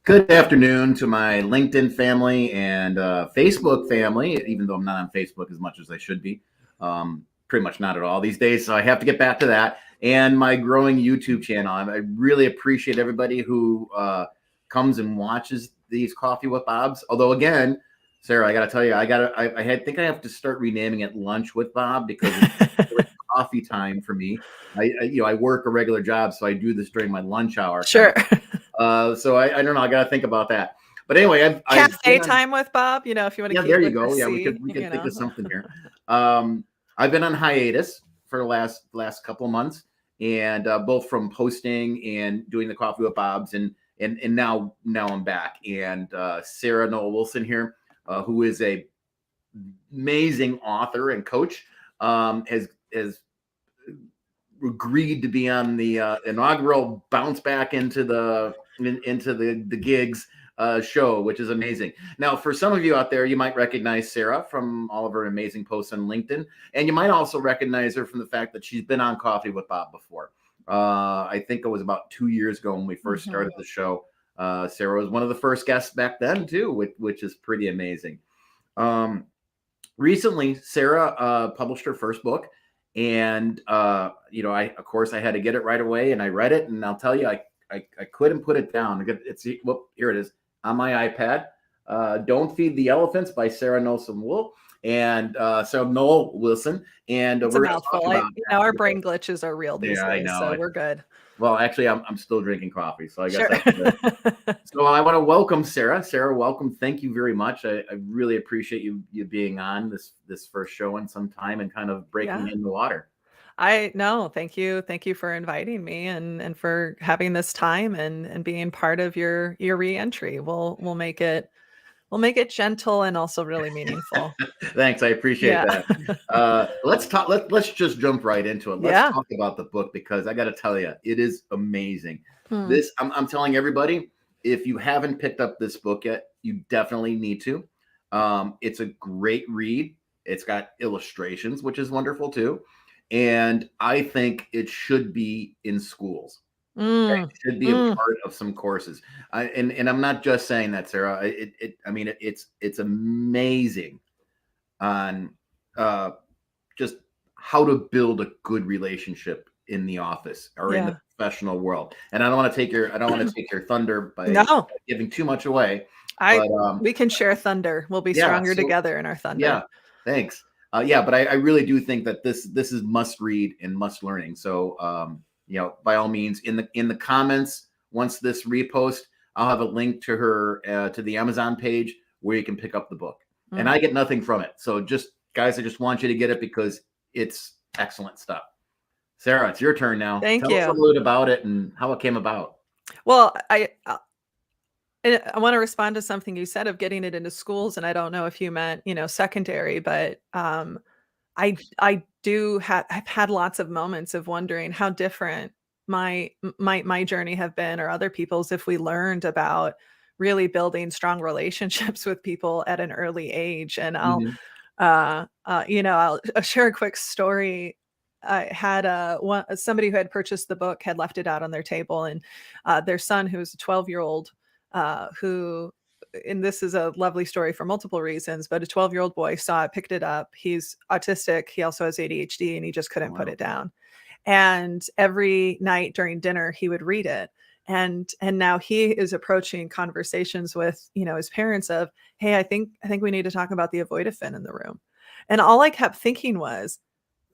Good afternoon to my LinkedIn family and Facebook family, even though I'm not on Facebook as much as I should be. Pretty much not at all these days, so I have to get back to that. And my growing YouTube channel. I really appreciate everybody who comes and watches these Coffee with Bobs. Although, again, Sarah, I got to tell you, I think I have to start renaming it Lunch with Bob because it's coffee time for me. I work a regular job, so I do this during my lunch hour. Sure. So I don't know. I got to think about that. But anyway, Cafe time with Bob, if you want to yeah, keep there you it go. Yeah, we C, could think of something here. I've been on hiatus for the last couple of months, and both from posting and doing the Coffee with Bobs, and now I'm back. And Sarah Noll Wilson here, who is a amazing author and coach, has agreed to be on the inaugural bounce back into the gigs show, which is amazing. Now, for some of you out there, you might recognize Sarah from all of her amazing posts on LinkedIn, and you might also recognize her from the fact that she's been on Coffee with Bob before. I think it was about 2 years ago when we first started the show. Sarah was one of the first guests back then too, which is pretty amazing. Recently, Sarah published her first book. And, I had to get it right away, and I read it, and I'll tell you, I couldn't put it down. Here it is on my iPad. Don't Feed the Elephants by Sarah Noll Wilson. And it's a mouthful. Our brain glitches are real these days, so we're good. Well, actually, I'm still drinking coffee, so I guess that's good. So I want to welcome Sarah. Sarah, welcome. Thank you very much. I really appreciate you being on this first show in some time and kind of breaking in the water. Thank you. Thank you for inviting me and for having this time and being part of your reentry. We'll make it gentle and also really meaningful. Thanks. I appreciate that. Let's just jump right into it. Let's talk about the book, because I got to tell you, it is amazing. I'm telling everybody, if you haven't picked up this book yet, you definitely need to. It's a great read. It's got illustrations, which is wonderful too. And I think it should be in schools. It should be a part of some courses. And I'm not just saying that, Sarah. It's amazing on just how to build a good relationship in the office or in the professional world. And I don't want to take your thunder by giving too much away. We can share thunder. We'll be stronger together in our thunder. Yeah, thanks. But I really do think that this is must read and must learning. So by all means, in the comments, once this repost, I'll have a link to her to the Amazon page where you can pick up the book. And I get nothing from it. So just guys, I just want you to get it because it's excellent stuff. Sarah, it's your turn now. Thank you. Tell us a little bit about it and how it came about. Well, I want to respond to something you said of getting it into schools, and I don't know if you meant, secondary, but I've had lots of moments of wondering how different my journey have been, or other people's, if we learned about really building strong relationships with people at an early age. And I'll share a quick story. I had somebody who had purchased the book had left it out on their table, and their son, who was a 12-year-old, and this is a lovely story for multiple reasons, but a 12-year-old boy saw it, picked it up. He's autistic. He also has ADHD, and he just couldn't put it down. And every night during dinner, he would read it. And now he is approaching conversations with, his parents of, hey, I think we need to talk about the avoidaphin in the room. And all I kept thinking was,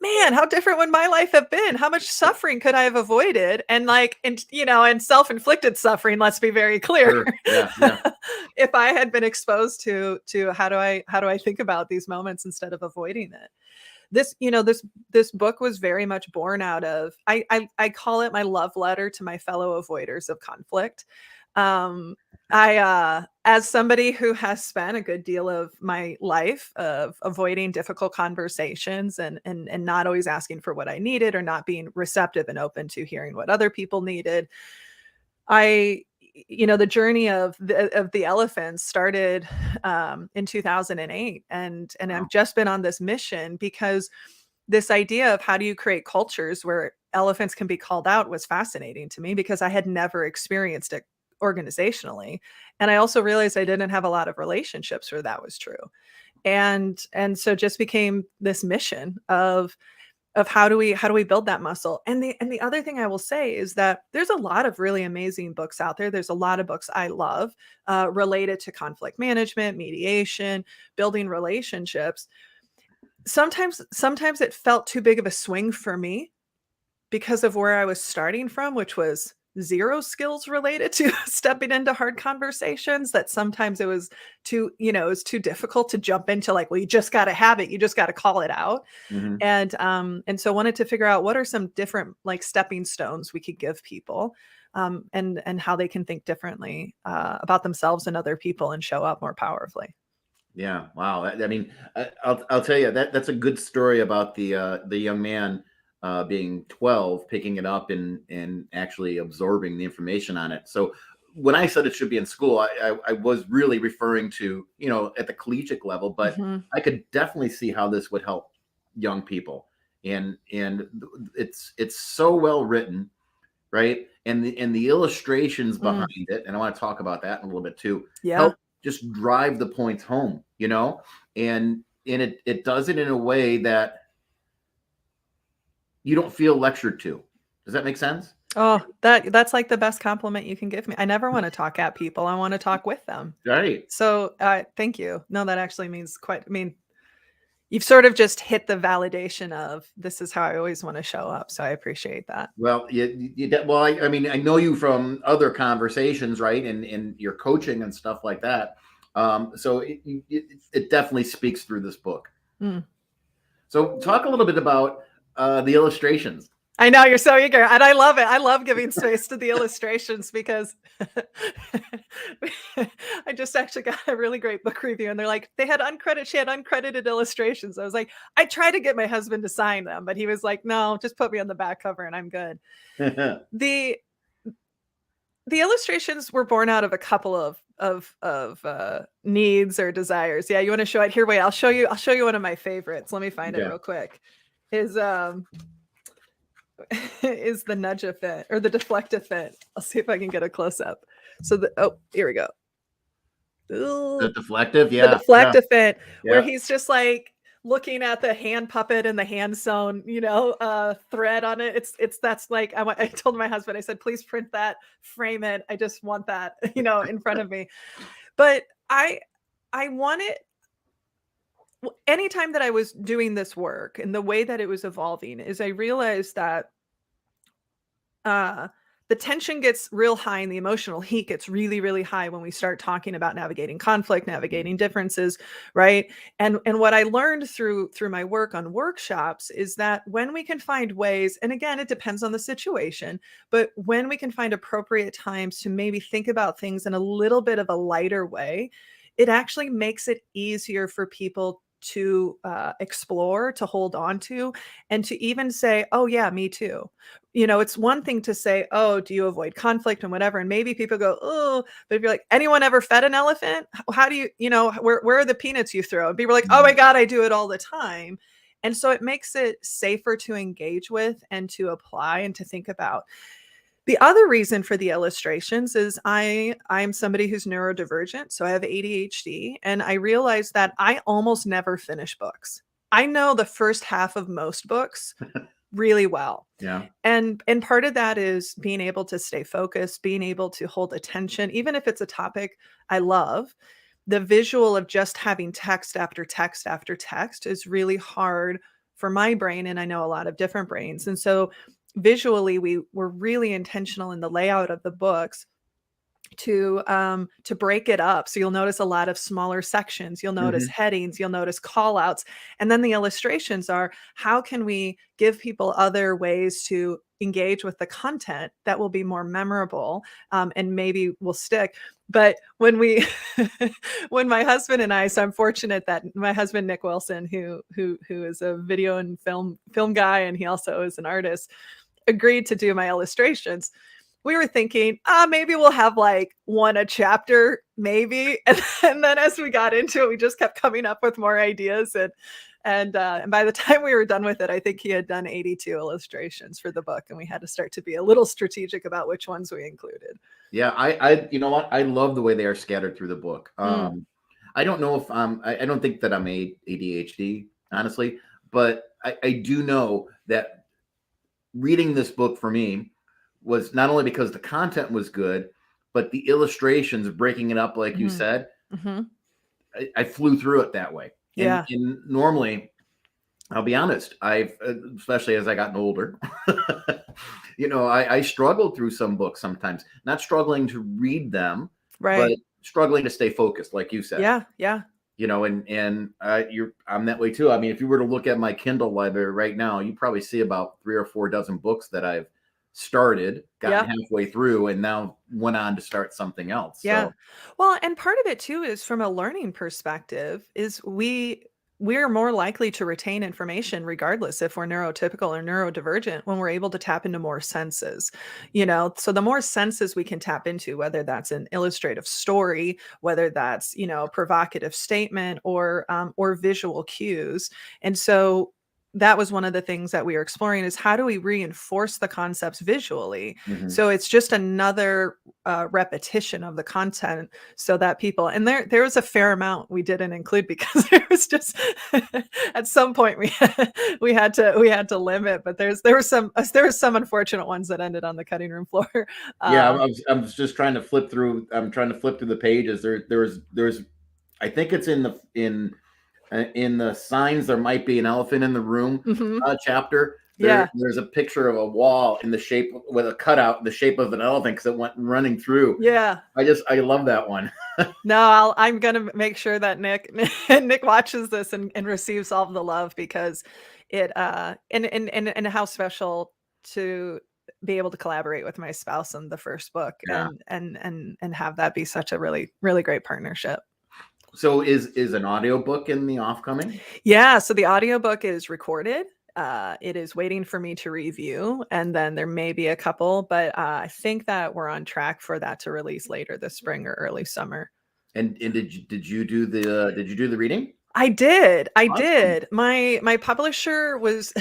man, how different would my life have been? How much suffering could I have avoided? And and self-inflicted suffering, let's be very clear. Sure. Yeah. If I had been exposed to how do I think about these moments instead of avoiding it? This book was very much born out of, I call it my love letter to my fellow avoiders of conflict. As somebody who has spent a good deal of my life of avoiding difficult conversations and not always asking for what I needed, or not being receptive and open to hearing what other people needed, the journey of the elephants started in 2008, and I've just been on this mission because this idea of how do you create cultures where elephants can be called out was fascinating to me, because I had never experienced it organizationally. And I also realized I didn't have a lot of relationships where that was true. And so just became this mission of how do we build that muscle. And the other thing I will say is that there's a lot of really amazing books out there. There's a lot of books I love related to conflict management, mediation, building relationships. Sometimes it felt too big of a swing for me because of where I was starting from, which was zero skills related to stepping into hard conversations, that sometimes it was too, it was too difficult to jump into, like, well, you just got to have it. You just got to call it out. Mm-hmm. And so wanted to figure out what are some different, like, stepping stones we could give people, and how they can think differently about themselves and other people and show up more powerfully. Yeah. Wow. I mean, I'll tell you that's a good story about the young man being 12, picking it up and actually absorbing the information on it. So when I said it should be in school, I was really referring to, at the collegiate level, but I could definitely see how this would help young people. And it's so well written, right? And the illustrations behind it, and I want to talk about that in a little bit too. Yeah. Help just drive the points home, and it does it in a way that you don't feel lectured to. Does that make sense? Oh, that's like the best compliment you can give me. I never want to talk at people. I want to talk with them. Right. So thank you. No, that actually means you've sort of just hit the validation of this is how I always want to show up. So I appreciate that. Well, I mean, I know you from other conversations, right? And your coaching and stuff like that. So it definitely speaks through this book. So talk a little bit about the illustrations. I know, you're so eager, and I love it. I love giving space to the illustrations because I just actually got a really great book review, and they're like, she had uncredited illustrations. I was like, I tried to get my husband to sign them, but he was like, no, just put me on the back cover and I'm good. The illustrations were born out of a couple of needs or desires. Yeah, you want to show it here? Wait, I'll show you one of my favorites. Let me find it real quick. Is the nudge fit or the deflective fit. I'll see if I can get a close up. So here we go. Ooh, the deflective, the deflective fit, where he's just like looking at the hand puppet and the hand sewn, thread on it. That's like, I told my husband, I said, please print that, frame it. I just want that, in front of me. But I want it. Anytime that I was doing this work and the way that it was evolving is I realized that the tension gets real high and the emotional heat gets really, really high when we start talking about navigating conflict, navigating differences, right? And what I learned through my work on workshops is that when we can find ways, and again, it depends on the situation, but when we can find appropriate times to maybe think about things in a little bit of a lighter way, it actually makes it easier for people to explore, to hold on to, and to even say, oh yeah, me too. It's one thing to say, oh, do you avoid conflict and whatever? And maybe people go, oh, but if you're like, anyone ever fed an elephant? How do you, where are the peanuts you throw? And people are like, oh my God, I do it all the time. And so it makes it safer to engage with and to apply and to think about. The other reason for the illustrations is I'm somebody who's neurodivergent, so I have ADHD, and I realized that I almost never finish books. I know the first half of most books really well. Yeah. And part of that is being able to stay focused, being able to hold attention, even if it's a topic I love. The visual of just having text after text after text is really hard for my brain, and I know a lot of different brains. And so visually, we were really intentional in the layout of the books to break it up. So you'll notice a lot of smaller sections. You'll notice headings. You'll notice call outs. And then the illustrations are, how can we give people other ways to engage with the content that will be more memorable and maybe will stick. But when my husband and I, so I'm fortunate that my husband, Nick Wilson, who is a video and film guy, and he also is an artist, agreed to do my illustrations. We were thinking, maybe we'll have like one a chapter, maybe. And then as we got into it, we just kept coming up with more ideas. And by the time we were done with it, I think he had done 82 illustrations for the book, and we had to start to be a little strategic about which ones we included. Yeah, you know what? I love the way they are scattered through the book. I don't know if I don't think that I'm ADHD, honestly, but I do know that reading this book for me was not only because the content was good, but the illustrations, breaking it up, like you said, I flew through it that way. Yeah. And normally, I'll be honest, especially as I gotten older, I struggled through some books sometimes, not struggling to read them, but Right. struggling to stay focused, like you said. Yeah. Yeah. I'm that way too. I mean, if you were to look at my Kindle library right now, you probably see about 3 or 4 dozen books that I've started, gotten halfway through, and now went on to start something else. Yeah. So Well, and part of it too is from a learning perspective is we're more likely to retain information regardless if we're neurotypical or neurodivergent when we're able to tap into more senses. So the more senses we can tap into, whether that's an illustrative story, whether that's, a provocative statement or visual cues. And so that was one of the things that we were exploring is how do we reinforce the concepts visually? So it's just another repetition of the content so that people, and there was a fair amount we didn't include because there was just at some point we had to limit, but there were some unfortunate ones that ended on the cutting room floor. yeah, I'm just trying to flip through. I'm trying to flip through the pages. There's I think it's in the signs. There might be an elephant in the room chapter. There's a picture of a wall in the shape with a cutout in the shape of an elephant because it went running through. Yeah. I love that one. No, I'm gonna make sure that Nick watches this and receives all of the love because it and how special to be able to collaborate with my spouse on the first book Yeah. and have that be such a really, really great partnership. So is an audiobook in the offcoming? Yeah, so the audiobook is recorded. It is waiting for me to review, and then there may be a couple, but I think that we're on track for that to release later this spring or early summer. And did you do the reading? I did. Awesome. My publisher was,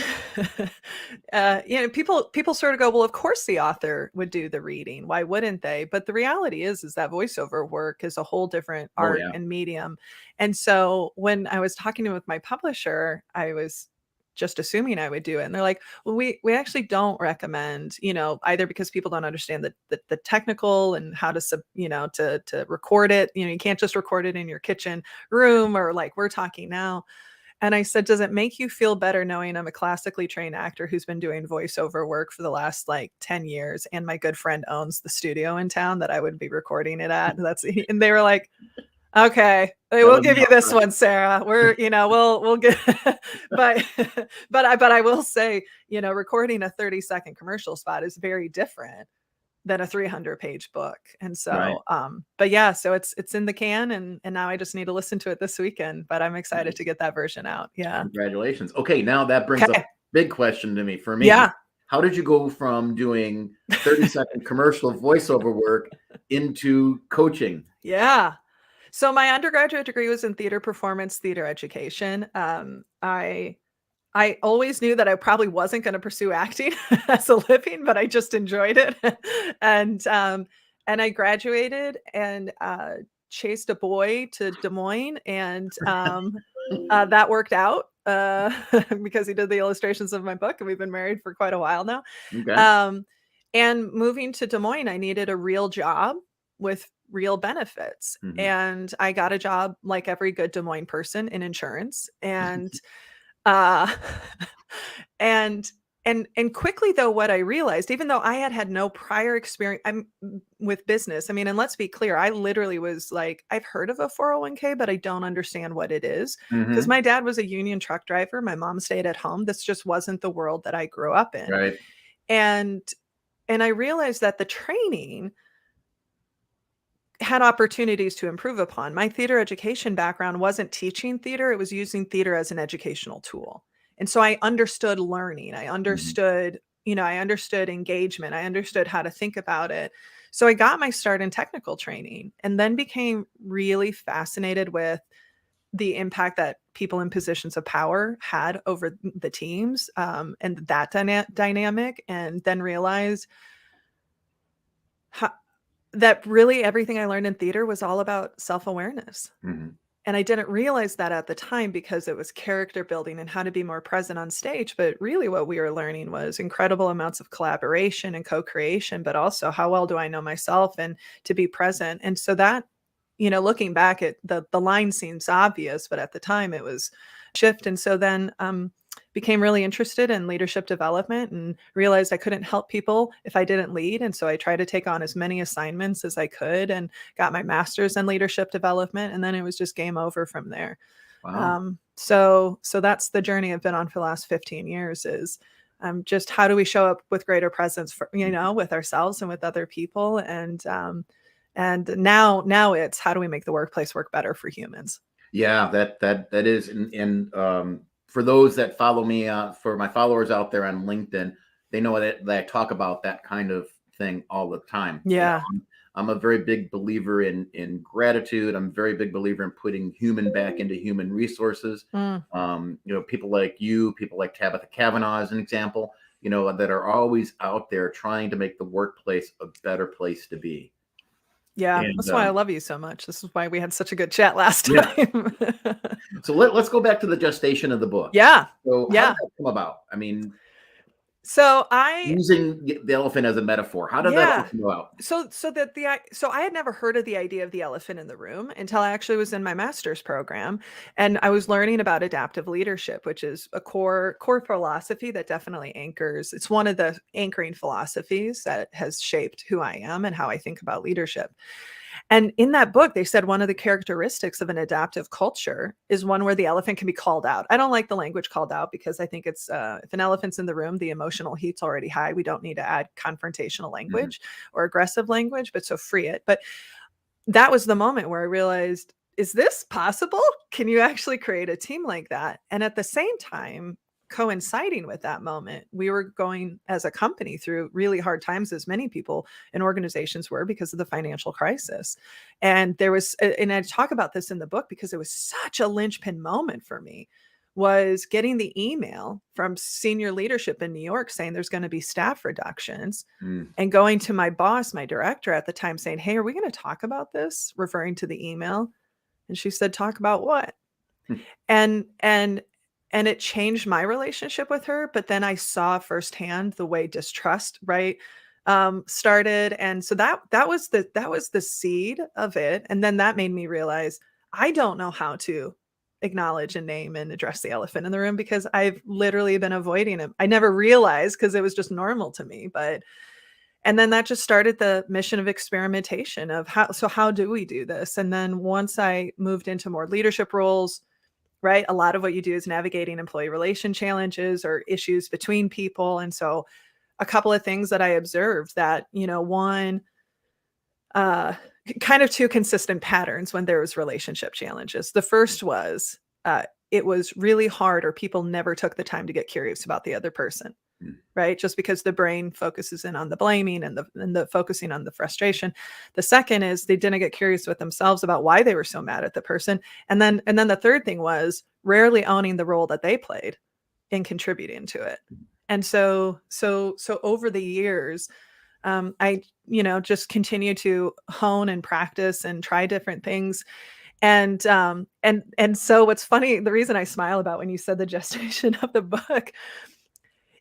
people sort of go, well, of course the author would do the reading. Why wouldn't they? But the reality is that voiceover work is a whole different art and medium. And so when I was talking with my publisher, I was just assuming I would do it. And they're like, well, we actually don't recommend, either because people don't understand the technical and how to, to record it. You can't just record it in your kitchen room or like we're talking now. And I said, does it make you feel better knowing I'm a classically trained actor who's been doing voiceover work for the last 10 years and my good friend owns the studio in town that I would be recording it at? And they were like, okay, we'll give you this one, Sarah. We'll get, but I will say, recording a 30-second commercial spot is very different than a 300-page book. And so, but yeah, so it's in the can and now I just need to listen to it this weekend, but I'm excited to get that version out. Yeah. Congratulations. Okay. Now that brings up a big question to me for me. Yeah. How did you go from doing 30-second commercial voiceover work into coaching? Yeah. So my undergraduate degree was in theater performance, theater education. I always knew that I probably wasn't going to pursue acting as a living, but I just enjoyed it. And I graduated and chased a boy to Des Moines, and that worked out because he did the illustrations of my book, and we've been married for quite a while now. Okay. And moving to Des Moines, I needed a real job with real benefits. And I got a job like every good Des Moines person in insurance. And and quickly though, what I realized, even though I had no prior experience with business, I mean, and let's be clear, I literally was like, I've heard of a 401k, but I don't understand what it is because my dad was a union truck driver. My mom stayed at home. This just wasn't the world that I grew up in. Right. And I realized that the training had opportunities to improve upon. My theater education background wasn't teaching theater. It was using theater as an educational tool. And so I understood learning. I understood, I understood engagement. I understood how to think about it. So I got my start in technical training and then became really fascinated with the impact that people in positions of power had over the teams, and that dynamic, and then realize that really everything I learned in theater was all about self-awareness. Mhm. And I didn't realize that at the time because it was character building and how to be more present on stage. But really, what we were learning was incredible amounts of collaboration and co-creation, but also how well do I know myself and to be present. And so that, looking back at the line seems obvious, but at the time it was shift. And so then became really interested in leadership development and realized I couldn't help people if I didn't lead. And so I tried to take on as many assignments as I could and got my master's in leadership development. And then it was just game over from there. Wow. So that's the journey I've been on for the last 15 years is just how do we show up with greater presence for, with ourselves and with other people. And now it's how do we make the workplace work better for humans? Yeah, that is, and for those that follow me, for my followers out there on LinkedIn, they know that I talk about that kind of thing all the time. Yeah. I'm a very big believer in gratitude. I'm a very big believer in putting human back into human resources. People like you, people like Tabitha Cavanaugh as an example, that are always out there trying to make the workplace a better place to be. Yeah, And that's why I love you so much. This is why we had such a good chat last time. So let's go back to the gestation of the book. Yeah. So how did that come about? I mean, using the elephant as a metaphor, how did that all come about? So I had never heard of the idea of the elephant in the room until I actually was in my master's program, and I was learning about adaptive leadership, which is a core philosophy that definitely anchors. It's one of the anchoring philosophies that has shaped who I am and how I think about leadership. And in that book, they said one of the characteristics of an adaptive culture is one where the elephant can be called out. I don't like the language called out because I think it's if an elephant's in the room, the emotional heat's already high. We don't need to add confrontational language or aggressive language, but so free it. But that was the moment where I realized, is this possible? Can you actually create a team like that? And at the same time, coinciding with that moment, we were going as a company through really hard times, as many people and organizations were because of the financial crisis. And and I talk about this in the book because it was such a linchpin moment for me, was getting the email from senior leadership in New York saying there's going to be staff reductions and going to my boss, my director at the time saying, hey, are we going to talk about this? Referring to the email. And she said, talk about what? And it changed my relationship with her. But then I saw firsthand the way distrust, started. And so that was the seed of it. And then that made me realize I don't know how to acknowledge and name and address the elephant in the room because I've literally been avoiding him. I never realized because it was just normal to me. And then that just started the mission of experimentation of how do we do this? And then once I moved into more leadership roles, right? A lot of what you do is navigating employee relation challenges or issues between people. And so a couple of things that I observed that, one, kind of two consistent patterns when there was relationship challenges. The first was it was really hard or people never took the time to get curious about the other person. Right. Just because the brain focuses in on the blaming and the focusing on the frustration. The second is they didn't get curious with themselves about why they were so mad at the person. And then the third thing was rarely owning the role that they played in contributing to it. And so over the years, I, just continue to hone and practice and try different things. And so what's funny, the reason I smile about when you said the gestation of the book,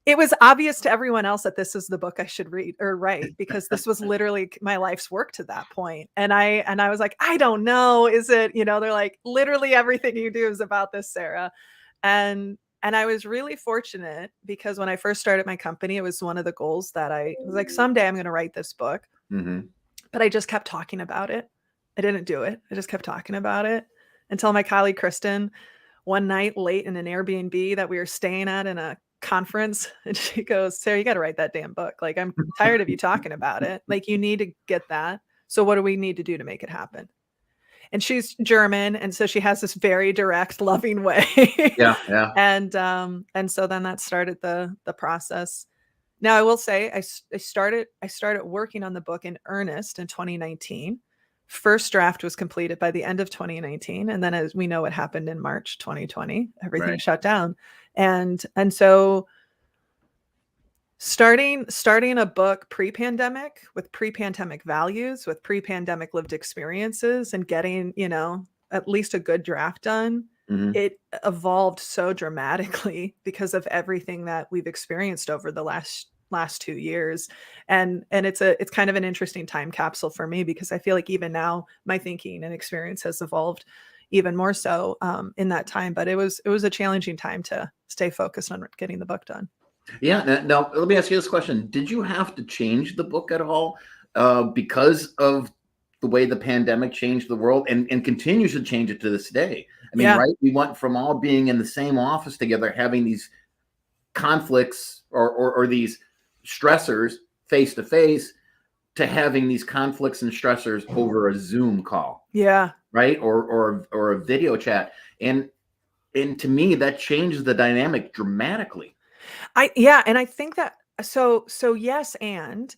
it was obvious to everyone else that this is the book I should read or write because this was literally my life's work to that point. And I was like, I don't know, is it, they're like, literally everything you do is about this, Sarah. And I was really fortunate because when I first started my company, it was one of the goals that I was like, someday I'm going to write this book. But I just kept talking about it. I didn't do it. I just kept talking about it until my colleague, Kristen, one night late in an Airbnb that we were staying at in a conference, and she goes, Sarah, you got to write that damn book. Like, I'm tired of you talking about it. Like, you need to get that. So what do we need to do to make it happen? And she's German. And so she has this very direct, loving way. Yeah. And so then that started the process. Now I will say I started working on the book in earnest in 2019. First draft was completed by the end of 2019. And then, as we know, what happened in March 2020, everything shut down. And so starting a book pre-pandemic with pre-pandemic values, with pre-pandemic lived experiences, and getting, at least a good draft done, it evolved so dramatically because of everything that we've experienced over the last 2 years. And it's kind of an interesting time capsule for me, because I feel like even now my thinking and experience has evolved even more so in that time. But it was a challenging time to stay focused on getting the book done. Yeah. Now, let me ask you this question. Did you have to change the book at all because of the way the pandemic changed the world and continues to change it to this day? I mean, right? We went from all being in the same office together, having these conflicts or these stressors face to face, to having these conflicts and stressors over a Zoom call. Yeah. Right. Or a video chat. And to me, that changes the dynamic dramatically. And I think that so yes, and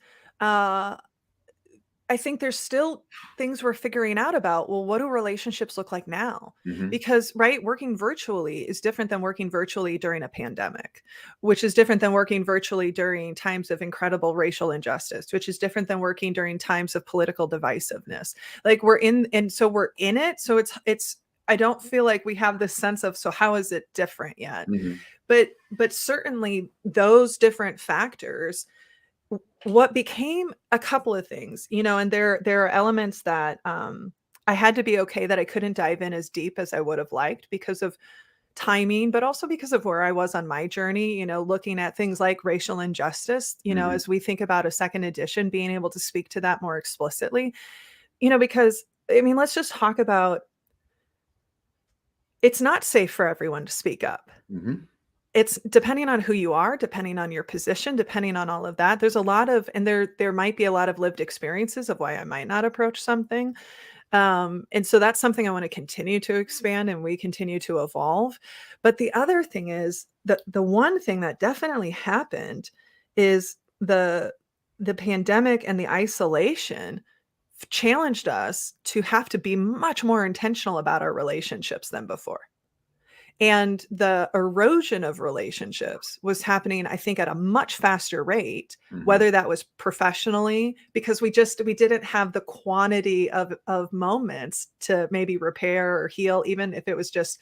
I think there's still things we're figuring out about, well, what do relationships look like now? Because, right, working virtually is different than working virtually during a pandemic, which is different than working virtually during times of incredible racial injustice, which is different than working during times of political divisiveness. Like we're in it. So it's, I don't feel like we have this sense of, so how is it different yet? But certainly those different factors, what became a couple of things, and there are elements that I had to be okay that I couldn't dive in as deep as I would have liked because of timing, but also because of where I was on my journey, looking at things like racial injustice, as we think about a second edition, being able to speak to that more explicitly, because I mean, let's just talk about, it's not safe for everyone to speak up. It's depending on who you are, depending on your position, depending on all of that. There's a lot of, and there might be a lot of lived experiences of why I might not approach something. And so that's something I want to continue to expand, and we continue to evolve. But the other thing is that the one thing that definitely happened is the pandemic and the isolation challenged us to have to be much more intentional about our relationships than before. And the erosion of relationships was happening, I think, at a much faster rate, whether that was professionally, because we didn't have the quantity of moments to maybe repair or heal, even if it was just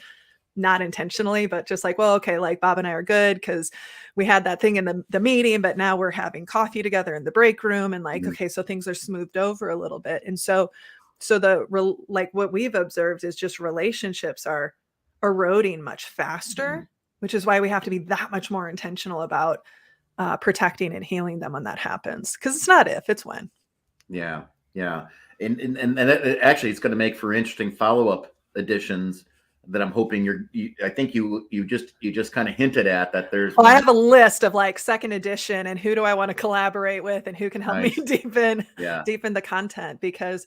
not intentionally, but just like, well, okay, like Bob and I are good because we had that thing in the meeting, but now we're having coffee together in the break room, and like, okay, so things are smoothed over a little bit. And so what we've observed is just relationships are eroding much faster, which is why we have to be that much more intentional about protecting and healing them when that happens. Because it's not if, it's when. Yeah. And actually, it's going to make for interesting follow-up editions that I'm hoping I think you just kind of hinted at that there's. Well, I have a list of like second edition and who do I want to collaborate with and who can help me deepen the content, because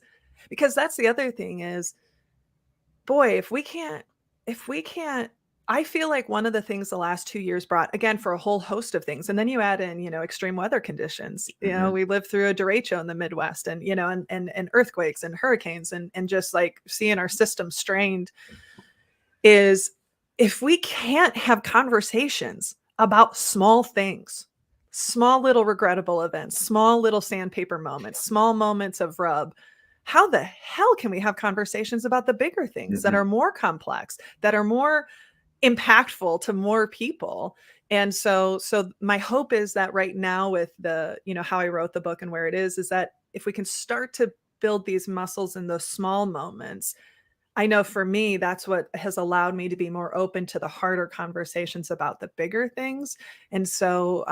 that's the other thing is, boy, if we can't, I feel like one of the things the last 2 years brought, again, for a whole host of things, and then you add in, extreme weather conditions, we lived through a derecho in the Midwest, and, and earthquakes and hurricanes, and just like seeing our system strained, is if we can't have conversations about small things, small little regrettable events, small little sandpaper moments, small moments of rub, how the hell can we have conversations about the bigger things that are more complex, that are more impactful to more people? And so my hope is that right now, with the, how I wrote the book and where it is that if we can start to build these muscles in those small moments, I know for me, that's what has allowed me to be more open to the harder conversations about the bigger things. And so,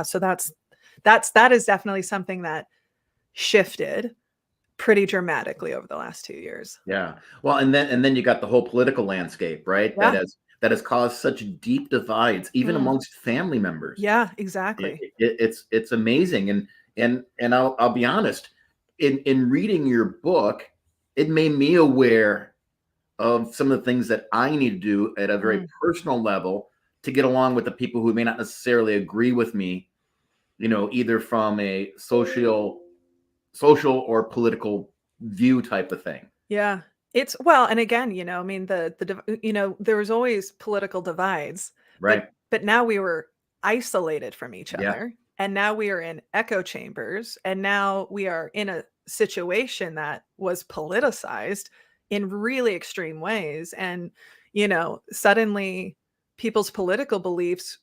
so that is definitely something that shifted pretty dramatically over the last 2 years. Yeah. Well, and then you got the whole political landscape, right? Yeah. That has caused such deep divides, even amongst family members. Yeah, exactly. It's amazing. And I'll be honest, in reading your book, it made me aware of some of the things that I need to do at a very personal level to get along with the people who may not necessarily agree with me, either from a social or political view type of thing. Yeah. It's well, and again, I mean, there was always political divides, Right. but now we were isolated from each Yeah. other, and now we are in echo chambers, and now we are in a situation that was politicized in really extreme ways, and suddenly people's political beliefs,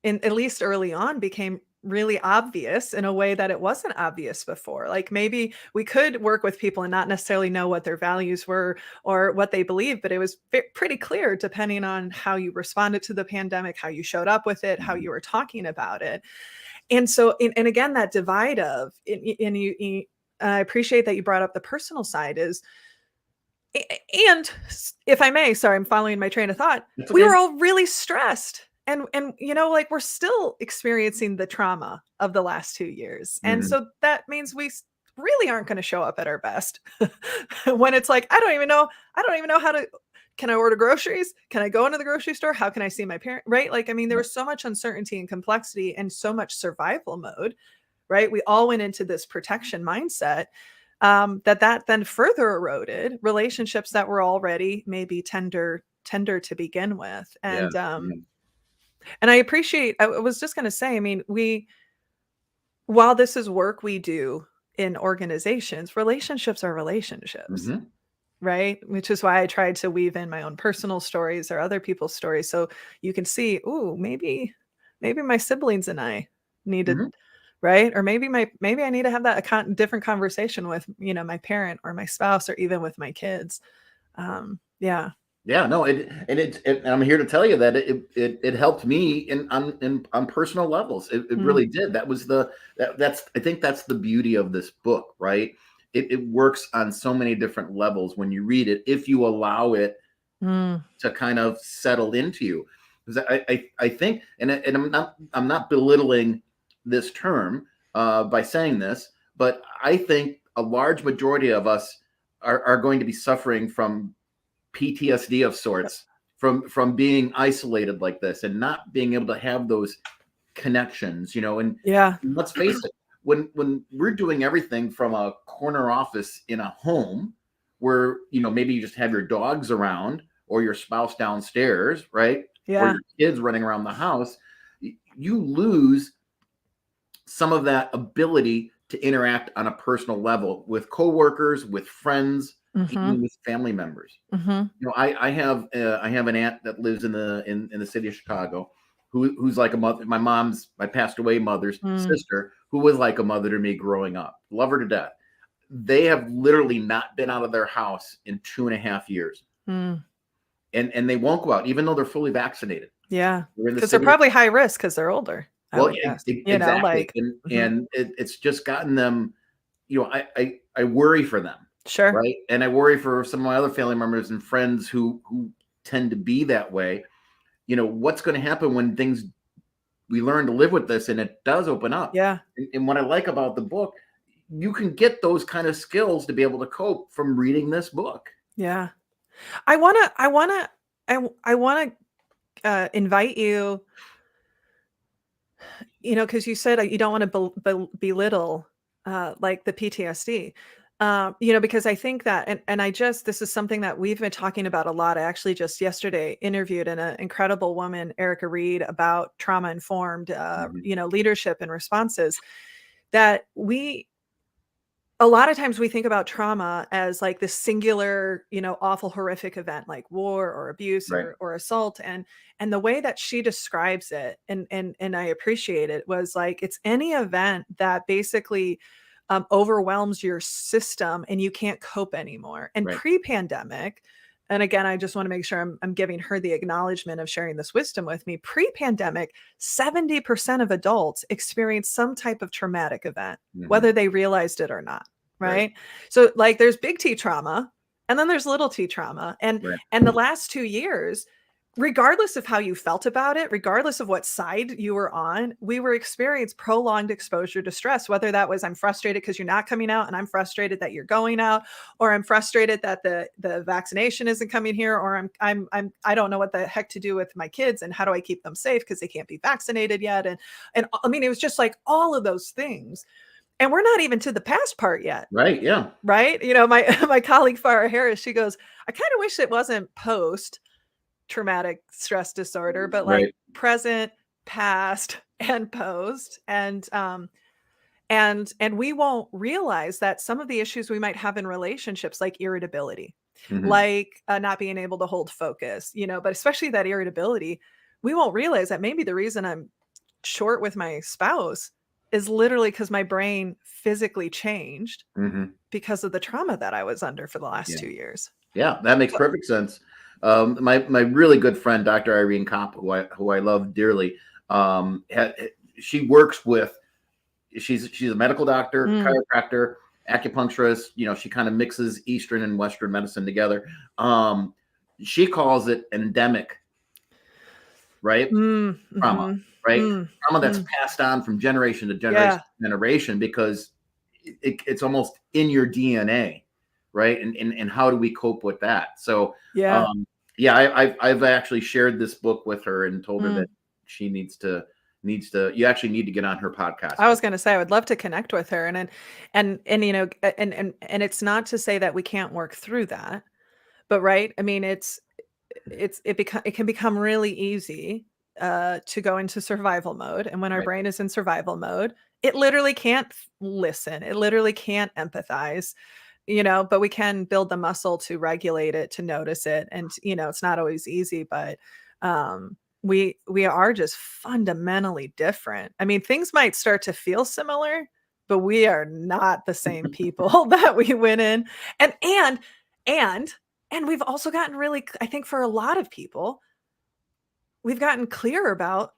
at least early on, became really obvious in a way that it wasn't obvious before. Like, maybe we could work with people and not necessarily know what their values were or what they believe, but it was pretty clear depending on how you responded to the pandemic, how you showed up with it, how Mhm. you were talking about it. And so, and again, that divide of, and I appreciate that you brought up the personal side is, and if I may, sorry, I'm following my train of thought. That's We okay. were all really stressed, and like, we're still experiencing the trauma of the last 2 years. And Mhm. so that means we really aren't going to show up at our best when it's like, I don't even know how to, can I order groceries? Can I go into the grocery store? How can I see my parent? Right? Like, I mean, there Yeah. was so much uncertainty and complexity and so much survival mode, right? We all went into this protection mindset, that then further eroded relationships that were already maybe tender to begin with. Yeah. And I appreciate, I was just going to say, I mean, while this is work we do in organizations, relationships are relationships, Mhm. right? Which is why I tried to weave in my own personal stories or other people's stories, so you can see, ooh, maybe my siblings and I need to, Mhm. right? Or maybe I need to have that different conversation with, my parent or my spouse or even with my kids. Yeah. Yeah, no, and I'm here to tell you that it helped me on personal levels. It Mm, really did. That's I think that's the beauty of this book, right? It works on so many different levels when you read it, if you allow it mm, to kind of settle into you. Because I think, and I'm not belittling this term by saying this, but I think a large majority of us are going to be suffering from PTSD of sorts, from being isolated like this and not being able to have those connections, and yeah. let's face it, when we're doing everything from a corner office in a home where maybe you just have your dogs around or your spouse downstairs, right? Or Yeah. your kids running around the house, you lose some of that ability to interact on a personal level with coworkers, with friends, Mhm. even with family members. Mhm. I have an aunt that lives in the city of Chicago, who's like a mother. My passed away mother's Mm, sister, who was like a mother to me growing up. Love her to death. They have literally not been out of their house in 2.5 years, mm. and they won't go out even though they're fully vaccinated. Yeah. They're in the 'Cause they're city. probably high risk because 'cause they're older, I Well, would guess. exactly, Like, and mhm. it's just gotten them. I worry for them, Sure. right? And I worry for some of my other family members and friends who tend to be that way. What's going to happen when things we learn to live with this and it does open up. Yeah. And what I like about the book, you can get those kind of skills to be able to cope from reading this book. Yeah. I wanna invite you, because you said, you don't wanna belittle, like, the PTSD. Because I think that, and this is something that we've been talking about a lot. I actually just yesterday interviewed an incredible woman, Erica Reed, about trauma-informed, Mhm. leadership and responses, that a lot of times we think about trauma as like this singular, awful, horrific event like war or abuse Right. or assault. And the way that she describes it, and I appreciate it, was like, it's any event that basically overwhelms your system and you can't cope anymore. And Right. pre-pandemic, and again, I just want to make sure I'm giving her the acknowledgement of sharing this wisdom with me. Pre-pandemic, 70% of adults experience some type of traumatic event, Mhm. whether they realized it or not, Right. right? So, like, there's big T trauma and then there's little T trauma. And Right. the last 2 years, regardless of how you felt about it, regardless of what side you were on, we were experiencing prolonged exposure to stress, whether that was, I'm frustrated because you're not coming out and I'm frustrated that you're going out, or I'm frustrated that the vaccination isn't coming here, or I don't know what the heck to do with my kids and how do I keep them safe because they can't be vaccinated yet. And I mean, it was just like all of those things. And we're not even to the past part yet. Right. Yeah. Right. You know, my colleague Farah Harris, she goes, I kind of wish it wasn't post traumatic stress disorder, but like Right. present, past, and post. And we won't realize that some of the issues we might have in relationships, like irritability, Mhm. like not being able to hold focus, you know, but especially that irritability, we won't realize that maybe the reason I'm short with my spouse is literally because my brain physically changed Mhm. because of the trauma that I was under for the last Yeah. 2 years. Yeah, that makes So perfect sense. My really good friend, Dr. Irene Kopp, who I love dearly, she works with. She's a medical doctor, mm, chiropractor, acupuncturist. You know, she kind of mixes Eastern and Western medicine together. She calls it endemic, right? Trauma, mhm, right? mm, Trauma that's mm, passed on from generation to generation yeah, to generation because it's almost in your DNA, right? And how do we cope with that? So, yeah, um, yeah, I've actually shared this book with her and told her that mm. she needs to. You actually need to get on her podcast. I was gonna say I would love to connect with her, and then you know, and it's not to say that we can't work through that, but right? I mean, it can become really easy to go into survival mode, and when our Right. brain is in survival mode, it literally can't listen. It literally can't empathize, you know, but we can build the muscle to regulate it, to notice it, and you know, it's not always easy, but we are just fundamentally different. I mean, things might start to feel similar, but we are not the same people that we went in. And and and we've also gotten really I think for a lot of people, we've gotten clear about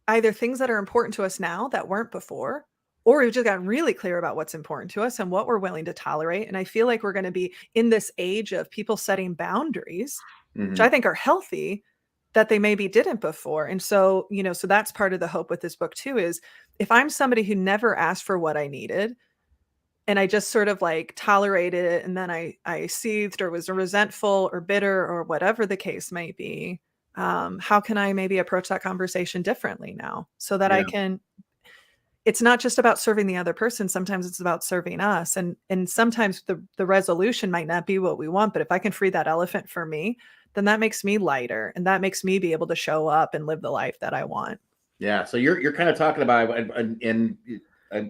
either things that are important to us now that weren't before, or we've just gotten really clear about what's important to us and what we're willing to tolerate. And I feel like we're going to be in this age of people setting boundaries, which I Mhm. think are healthy, that they maybe didn't before. And so, you know, so that's part of the hope with this book too is if I'm somebody who never asked for what I needed and I just sort of like tolerated it and then I seethed or was resentful or bitter or whatever the case might be, how can I maybe approach that conversation differently now so that I Yeah. can it's not just about serving the other person, sometimes it's about serving us, and sometimes the resolution might not be what we want, but if I can free that elephant for me, then that makes me lighter, and that makes me be able to show up and live the life that I want. Yeah. So you're kind of talking about and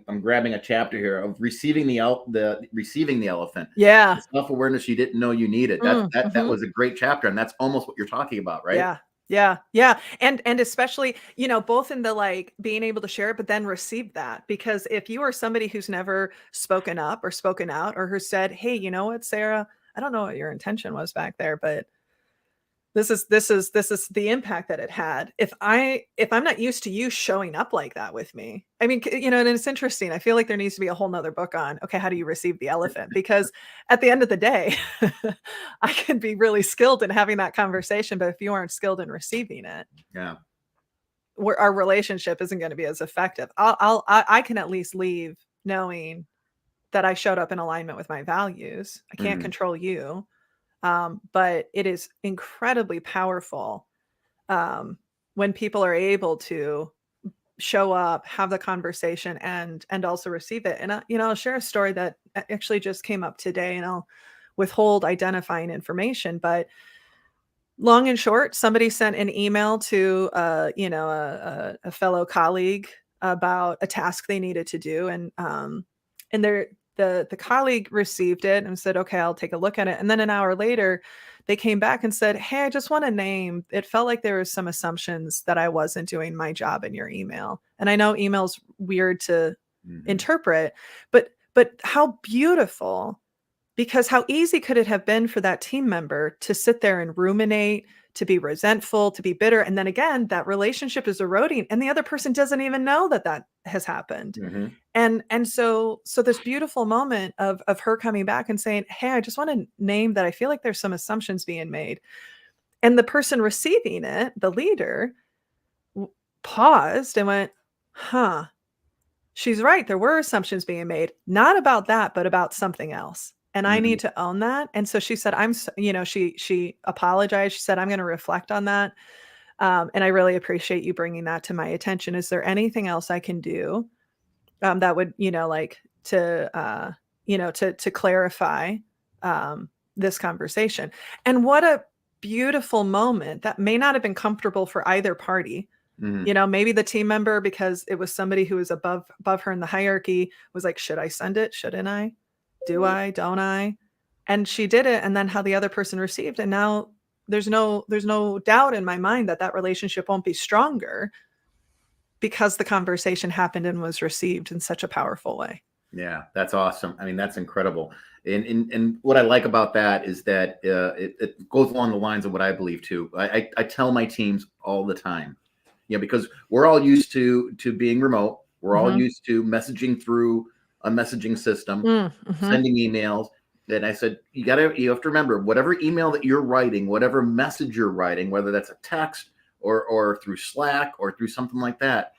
I'm grabbing a chapter here of receiving the elephant, Yeah. the self awareness you didn't know you needed. That Mhm. was a great chapter, and that's almost what you're talking about, right? Yeah. Yeah. Yeah. And especially, you know, both in the like being able to share it, but then receive that. Because if you are somebody who's never spoken up or spoken out or who said, hey, you know what, Sarah, I don't know what your intention was back there, but this is the impact that it had. If I'm not used to you showing up like that with me, I mean, you know, and it's interesting. I feel like there needs to be a whole nother book on, okay, how do you receive the elephant? Because at the end of the day, I can be really skilled in having that conversation, but if you aren't skilled in receiving it, Yeah. our relationship isn't going to be as effective. I can at least leave knowing that I showed up in alignment with my values. I can't Mhm. control you, but it is incredibly powerful when people are able to show up, have the conversation, and also receive it. And you know, I'll share a story that actually just came up today, and I'll withhold identifying information. But long and short, somebody sent an email to you know a fellow colleague about a task they needed to do, and the colleague received it and said, "Okay, I'll take a look at it." And then an hour later, they came back and said, "Hey, I just want to name. It felt like there was some assumptions that I wasn't doing my job in your email." And I know email's weird to Mhm. interpret, but how beautiful, because how easy could it have been for that team member to sit there and ruminate, to be resentful, to be bitter, and then again, that relationship is eroding and the other person doesn't even know that that has happened. Mhm. And so this beautiful moment of her coming back and saying, "Hey, I just want to name that I feel like there's some assumptions being made." And the person receiving it, the leader, w- paused and went, "Huh, she's right. There were assumptions being made, not about that, but about something else. And I Mhm. need to own that." And so she said, you know, she apologized. She said, "I'm going to reflect on that. And I really appreciate you bringing that to my attention. Is there anything else I can do that would, you know, like to clarify this conversation. And what a beautiful moment that may not have been comfortable for either party. Maybe the team member, because it was somebody who was above her in the hierarchy, was like, should I send it? Shouldn't I? Do I? Don't I? And she did it. And then how the other person received. And now there's no doubt in my mind that relationship won't be stronger because the conversation happened and was received in such a powerful way. Yeah, that's awesome. I mean, that's incredible. And what I like about that is that it goes along the lines of what I believe too. I tell my teams all the time, because we're all used to being remote. We're all used to messaging through a messaging system, sending emails. And I said, you have to remember, whatever email that you're writing, whatever message you're writing, whether that's a text or through Slack or through something like that,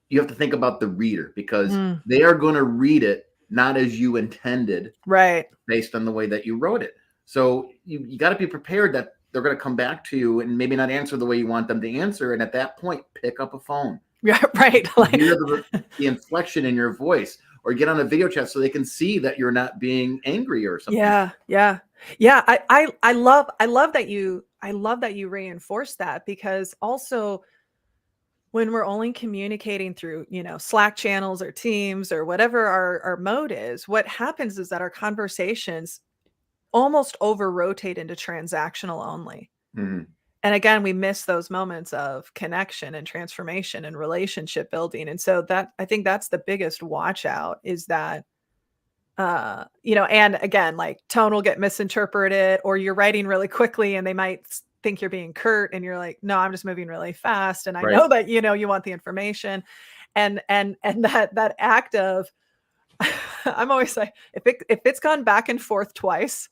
you have to think about the reader, because they are going to read it not as you intended, right, based on the way that you wrote it. So you got to be prepared that they're going to come back to you and maybe not answer the way you want them to answer. And at that point, pick up a phone. Yeah, right. Hear the inflection in your voice, or get on a video chat so they can see that you're not being angry or something. Yeah. I love that you reinforce that, because also when we're only communicating through, Slack channels or Teams or whatever our mode is, what happens is that our conversations almost over rotate into transactional only. And again, we miss those moments of connection and transformation and relationship building. And so I think that's the biggest watch out, is that, and again, like tone will get misinterpreted, or you're writing really quickly and they might think you're being curt and you're like, no, I'm just moving really fast. And I know that, you want the information, and that act of, I'm always like, if it's gone back and forth twice,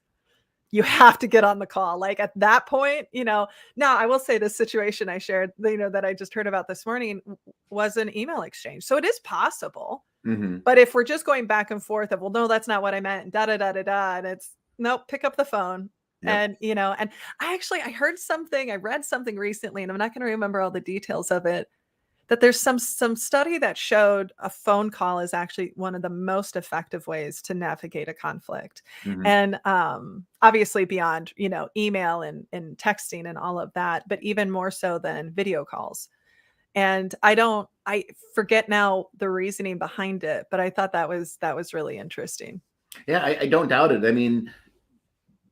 you have to get on the call. Like at that point, now I will say this situation I shared, that I just heard about this morning was an email exchange. So it is possible, but if we're just going back and forth of, well, no, that's not what I meant, and it's nope, pick up the phone. And, and I read something recently, and I'm not going to remember all the details of it, that there's some study that showed a phone call is actually one of the most effective ways to navigate a conflict. And obviously beyond, email and texting and all of that, but even more so than video calls. And I forget now the reasoning behind it, but I thought that was really interesting. Yeah, I don't doubt it. I mean,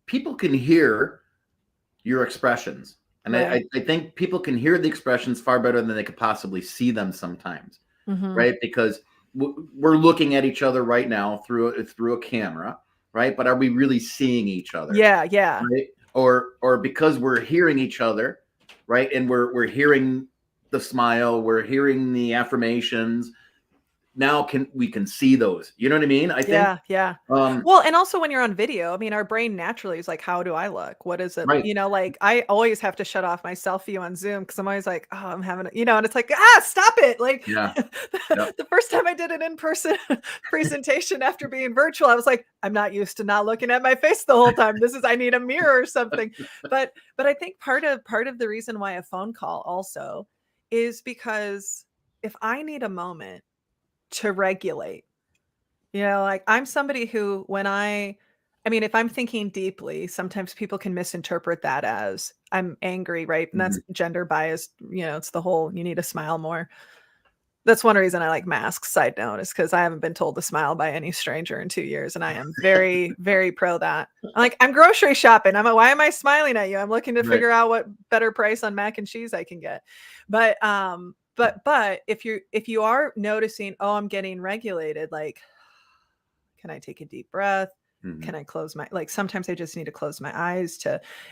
people can hear your expressions. And I think people can hear the expressions far better than they could possibly see them sometimes, right? Because we're looking at each other right now through a camera, right? But are we really seeing each other? Yeah. Right? Or because we're hearing each other, right? And we're hearing the smile, we're hearing the affirmations. Now we can see those. You know what I mean? I think. Yeah. Well, and also when you're on video, I mean, our brain naturally is like, how do I look? What is it? Right. Like I always have to shut off my self view on Zoom, because I'm always like, oh, I'm having and it's like, stop it. Like the first time I did an in-person presentation after being virtual, I was like, I'm not used to not looking at my face the whole time. I need a mirror or something. But I think part of the reason why a phone call also is because if I need a moment to regulate, like I'm somebody who, when if I'm thinking deeply, sometimes people can misinterpret that as I'm angry, right? And that's gender biased. It's the whole, you need to smile more. That's one reason I like masks, side note, is because I haven't been told to smile by any stranger in 2 years. And I am very, very pro that. I'm grocery shopping. Why am I smiling at you? I'm looking to figure out what better price on mac and cheese I can get. But if you are noticing, oh, I'm getting regulated, like, can I take a deep breath? Can I close sometimes I just need to close my eyes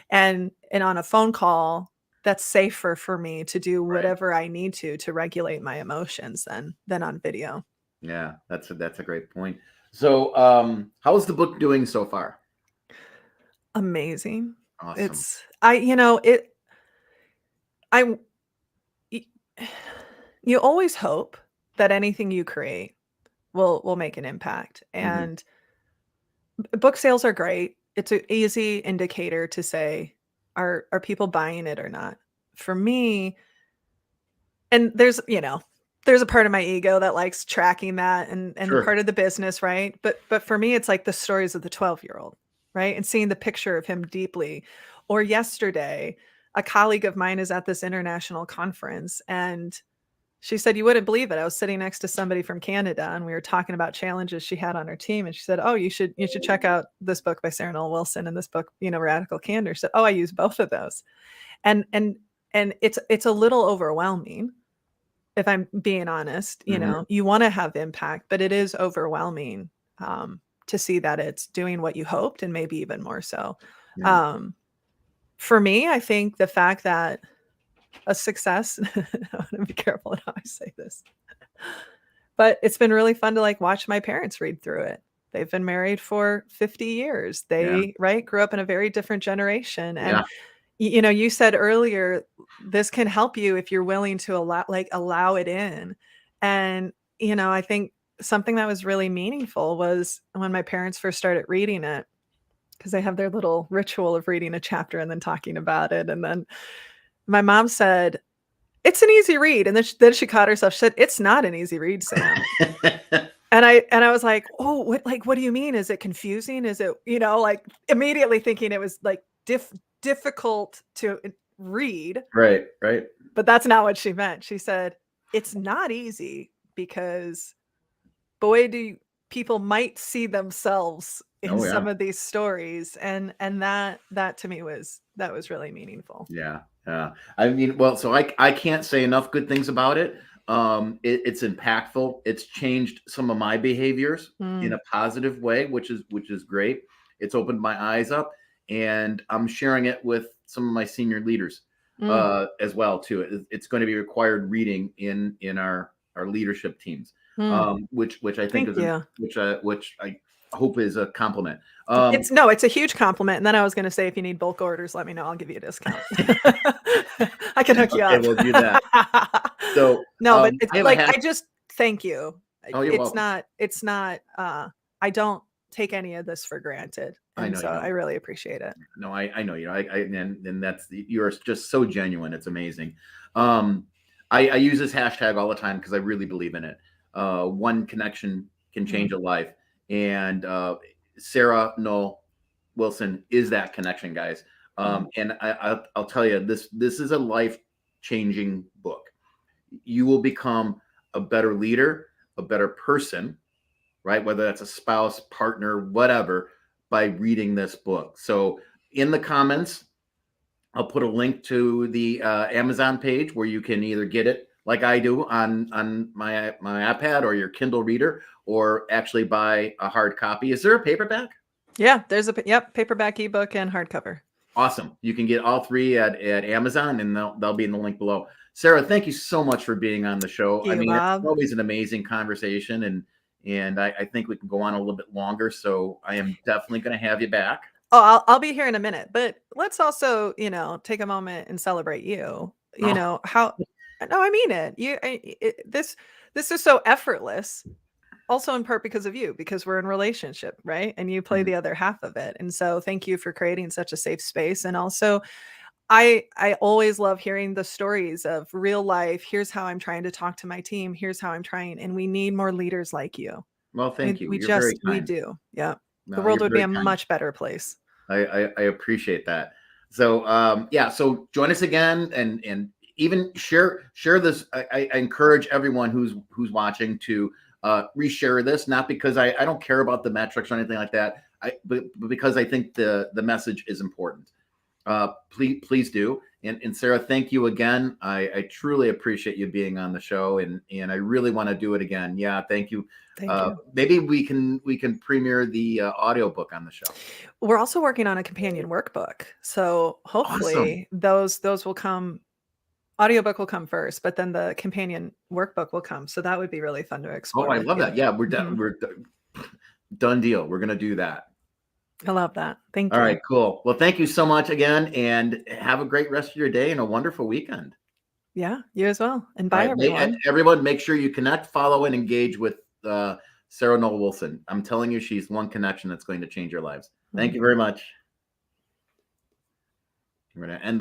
and on a phone call, that's safer for me to do whatever I need to regulate my emotions than on video. Yeah, that's a great point. So, how's the book doing so far? Amazing. Awesome. You always hope that anything you create will make an impact. And book sales are great. It's an easy indicator to say, are people buying it or not? For me, and there's, there's a part of my ego that likes tracking that and the Sure. part of the business, right? But for me, it's like the stories of the 12-year-old, right? And seeing the picture of him deeply. Or yesterday, a colleague of mine is at this international conference, and she said, "You wouldn't believe it. I was sitting next to somebody from Canada, and we were talking about challenges she had on her team. And she said, 'Oh, you should check out this book by Sarah Noll Wilson and this book, Radical Candor.' She said, 'Oh, I use both of those.'" And it's a little overwhelming, if I'm being honest. You want to have impact, but it is overwhelming to see that it's doing what you hoped and maybe even more so. Yeah. For me, I think the fact that a success, I want to be careful in how I say this, but it's been really fun to like watch my parents read through it. They've been married for 50 years. Yeah. They, right, grew up in a very different generation. And Yeah. you said earlier, this can help you if you're willing to allow it in. And, I think something that was really meaningful was when my parents first started reading it, because they have their little ritual of reading a chapter and then talking about it. And then my mom said, "It's an easy read." And then she caught herself. She said, "It's not an easy read, Sam." And I was like, "Oh, what do you mean? Is it confusing? Is it, like immediately thinking it was like difficult to read." Right. Right. But that's not what she meant. She said, "It's not easy because boy, do people might see themselves in Oh yeah. some of these stories." And that to me was really meaningful. Yeah. Yeah. I mean, well, so I can't say enough good things about it. It's impactful. It's changed some of my behaviors in Mm, a positive way, which is great. It's opened my eyes up, and I'm sharing it with some of my senior leaders mm, as well too. It's going to be required reading in our leadership teams, mm. which I think Thank is you. which I hope is a compliment. It's a huge compliment, and then I was gonna say, if you need bulk orders, let me know, I'll give you a discount. I can hook you Okay, up. we'll do that. So No, but it's I have a like, hash. I just thank you. Oh, you're welcome. It's not, I don't take any of this for granted, I and know so you I don't. really appreciate it. No, I know you. And that's you're just so genuine. It's amazing. Um, I use this hashtag all the time because I really believe in it. One connection can change Mm, a life, and Sarah Noll Wilson is that connection, guys. mm, And I'll tell you, this is a life changing book. You will become a better leader, a better person, right? Whether that's a spouse, partner, whatever, by reading this book. So in the comments, I'll put a link to the Amazon page where you can either get it like I do on my iPad or your Kindle reader, or actually buy a hard copy. Is there a paperback? yeah, there's yep, paperback, ebook, and hardcover. Awesome. You can get all three at Amazon, and they'll be in the link below. Sarah, thank you so much for being on the show. Thank I you, mean, it's Bob. always an amazing conversation, and I think we can go on a little bit longer. So I am definitely going to have you back. Oh, I'll be here in a minute, but let's also, take a moment and celebrate you. Oh, How No, I mean it. This is so effortless, also in part because of you, because we're in relationship, right? And you play mhm. the other half of it. And so thank you for creating such a safe space. And also I always love hearing the stories of real life. Here's how I'm trying to talk to my team. Here's how I'm trying. And we need more leaders like you. Well, thank you. You're very We kind. do. Yeah. The No, world you're would be very a kind. much better place. I appreciate that. So yeah, so join us again, and even share this. I encourage everyone who's watching to reshare this, not because I don't care about the metrics or anything like that. But because I think the message is important. Please do. And Sarah, thank you again. I truly appreciate you being on the show, and I really want to do it again. Yeah, thank you. Thank you. Maybe we can premiere the audiobook on the show. We're also working on a companion workbook. So Awesome. hopefully those will come. Audiobook will come first, but then the companion workbook will come. So that would be really fun to Oh, explore I with love you. that. Yeah, Mhm. we're done deal. We're gonna do that. I love that. Thank All you. right, cool. Well, thank you so much again, and have a great rest of your day and a wonderful weekend. Yeah, you as well. And All bye, right, everyone. everyone, make sure you connect, follow, and engage with Sarah Noll Wilson. I'm telling you, she's one connection that's going to change your lives. Thank Mm. you very much. We're going to end.